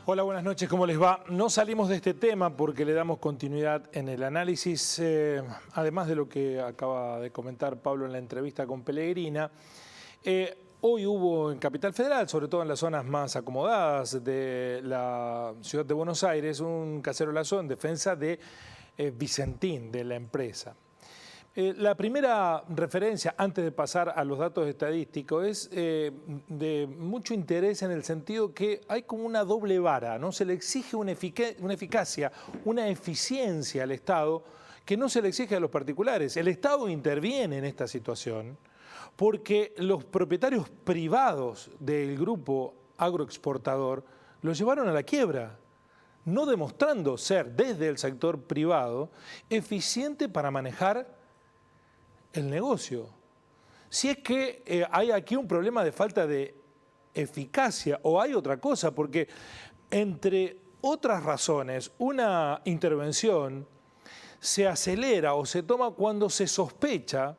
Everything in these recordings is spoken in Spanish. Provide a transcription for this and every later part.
Hola, buenas noches, ¿cómo les va? No salimos de este tema porque le damos continuidad en el análisis, además de lo que acaba de comentar Pablo en la entrevista con Pellegrina. Hoy hubo en Capital Federal, sobre todo en las zonas más acomodadas de la ciudad de Buenos Aires, un cacerolazo en defensa de Vicentín, de la empresa. La primera referencia, antes de pasar a los datos estadísticos, es de mucho interés en el sentido que hay como una doble vara, ¿no? Se le exige una eficacia, una eficiencia al Estado que no se le exige a los particulares. El Estado interviene en esta situación porque los propietarios privados del grupo agroexportador lo llevaron a la quiebra, no demostrando ser desde el sector privado eficiente para manejar el negocio. Si es que hay aquí un problema de falta de eficacia o hay otra cosa, porque entre otras razones, una intervención se acelera o se toma cuando se sospecha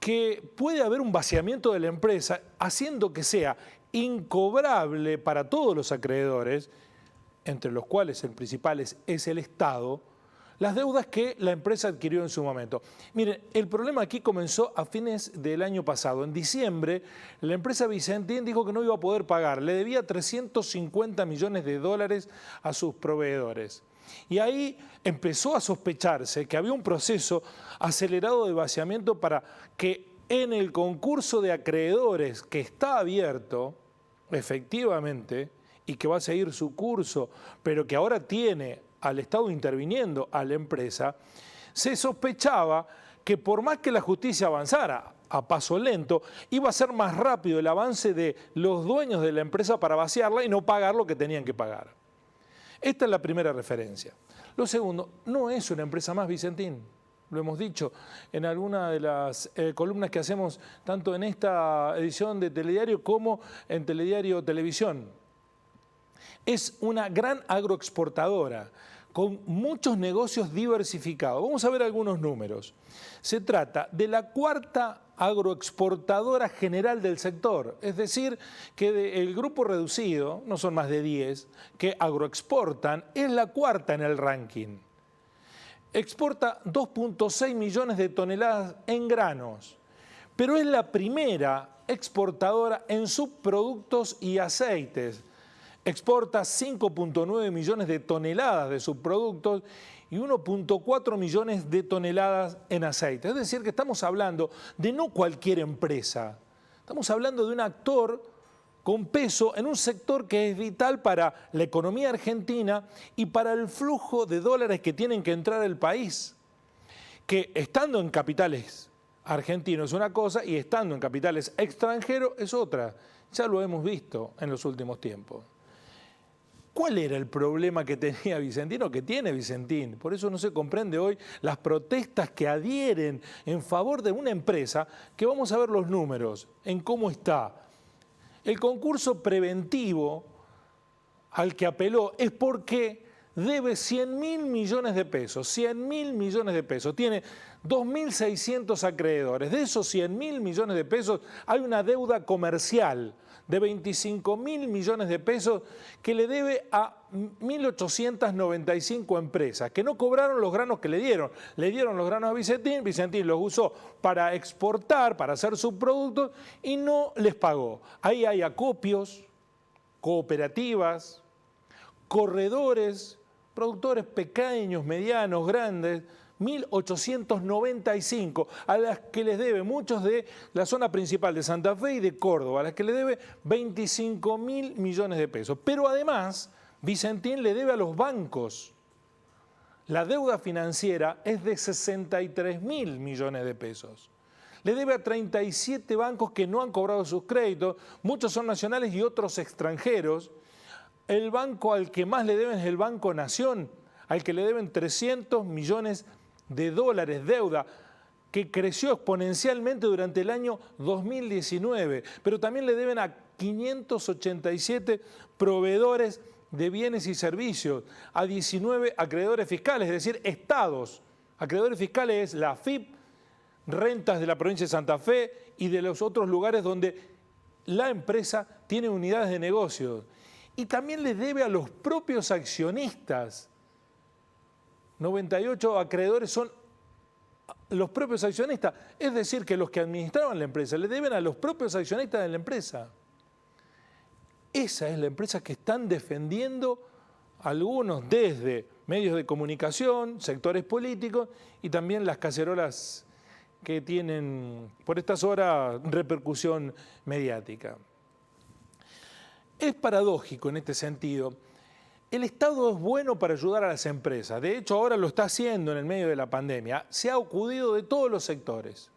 que puede haber un vaciamiento de la empresa, haciendo que sea incobrable para todos los acreedores, entre los cuales el principal es el Estado, las deudas que la empresa adquirió en su momento. Miren, el problema aquí comenzó a fines del año pasado. En diciembre, la empresa Vicentín dijo que no iba a poder pagar. Le debía 350 millones de dólares a sus proveedores. Y ahí empezó a sospecharse que había un proceso acelerado de vaciamiento para que en el concurso de acreedores que está abierto, efectivamente, y que va a seguir su curso, pero que ahora tiene al Estado interviniendo a la empresa, se sospechaba que por más que la justicia avanzara a paso lento, iba a ser más rápido el avance de los dueños de la empresa para vaciarla y no pagar lo que tenían que pagar. Esta es la primera referencia. Lo segundo, no es una empresa más Vicentín. Lo hemos dicho en alguna de las columnas que hacemos tanto en esta edición de Telediario como en Telediario Televisión. Es una gran agroexportadora con muchos negocios diversificados. Vamos a ver algunos números. Se trata de la cuarta agroexportadora general del sector, es decir, que el grupo reducido, no son más de 10, que agroexportan, es la cuarta en el ranking. Exporta 2.6 millones de toneladas en granos, pero es la primera exportadora en subproductos y aceites. Exporta 5.9 millones de toneladas de subproductos y 1.4 millones de toneladas en aceite. Es decir, que estamos hablando de no cualquier empresa, estamos hablando de un actor con peso en un sector que es vital para la economía argentina y para el flujo de dólares que tienen que entrar al país, que estando en capitales argentinos es una cosa y estando en capitales extranjeros es otra. Ya lo hemos visto en los últimos tiempos. ¿Cuál era el problema que tenía Vicentín o que tiene Vicentín? Por eso no se comprende hoy las protestas que adhieren en favor de una empresa que vamos a ver los números, en cómo está. El concurso preventivo al que apeló es porque debe 100.000 millones de pesos, 100.000 millones de pesos. Tiene 2.600 acreedores. De esos 100.000 millones de pesos hay una deuda comercial de 25.000 millones de pesos que le debe a 1.895 empresas que no cobraron los granos que le dieron. Le dieron los granos a Vicentín, Vicentín los usó para exportar, para hacer subproductos y no les pagó. Ahí hay acopios, cooperativas, corredores, productores pequeños, medianos, grandes, 1.895, a las que les debe muchos de la zona principal de Santa Fe y de Córdoba, a las que le debe 25.000 millones de pesos. Pero además, Vicentín le debe a los bancos. La deuda financiera es de 63.000 millones de pesos. Le debe a 37 bancos que no han cobrado sus créditos, muchos son nacionales y otros extranjeros. El banco al que más le deben es el Banco Nación, al que le deben 300 millones de dólares deuda, que creció exponencialmente durante el año 2019, pero también le deben a 587 proveedores de bienes y servicios, a 19 acreedores fiscales, es decir, estados. Acreedores fiscales es la AFIP, rentas de la provincia de Santa Fe y de los otros lugares donde la empresa tiene unidades de negocio. y también le debe a los propios accionistas. 98 acreedores son los propios accionistas, es decir, que los que administraban la empresa le deben a los propios accionistas de la empresa. Esa es la empresa que están defendiendo algunos desde medios de comunicación, sectores políticos y también las cacerolas que tienen por estas horas repercusión mediática. Es paradójico en este sentido. El Estado es bueno para ayudar a las empresas. De hecho, ahora lo está haciendo en el medio de la pandemia. Se ha acudido de todos los sectores.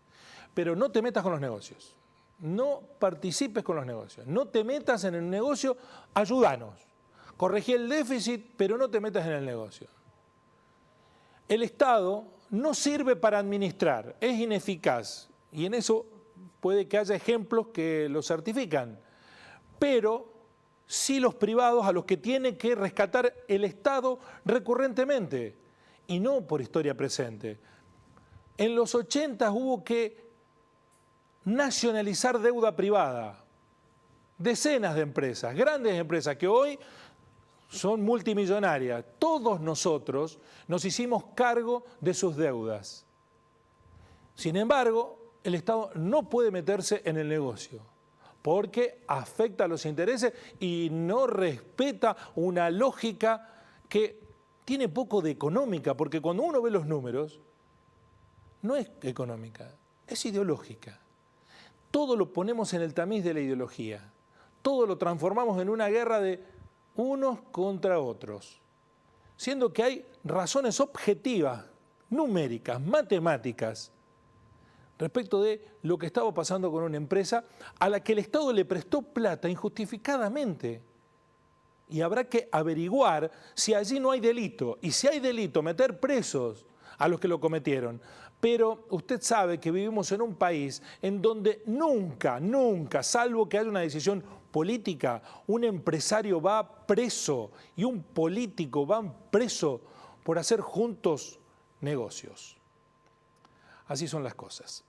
Pero no te metas con los negocios. No participes con los negocios. No te metas en el negocio, ayúdanos. Corregí el déficit, pero no te metas en el negocio. El Estado no sirve para administrar, es ineficaz. Y en eso puede que haya ejemplos que lo certifican. Pero sí los privados a los que tiene que rescatar el Estado recurrentemente y no por historia presente. En los 80 hubo que nacionalizar deuda privada. Decenas de empresas, grandes empresas que hoy son multimillonarias. Todos nosotros nos hicimos cargo de sus deudas. Sin embargo, el Estado no puede meterse en el negocio, porque afecta a los intereses y no respeta una lógica que tiene poco de económica, porque cuando uno ve los números, no es económica, es ideológica. Todo lo ponemos en el tamiz de la ideología, todo lo transformamos en una guerra de unos contra otros, siendo que hay razones objetivas, numéricas, matemáticas, respecto de lo que estaba pasando con una empresa a la que el Estado le prestó plata injustificadamente. Y habrá que averiguar si allí no hay delito. Y si hay delito, meter presos a los que lo cometieron. Pero usted sabe que vivimos en un país en donde nunca, salvo que haya una decisión política, un empresario va preso y un político va preso por hacer juntos negocios. Así son las cosas.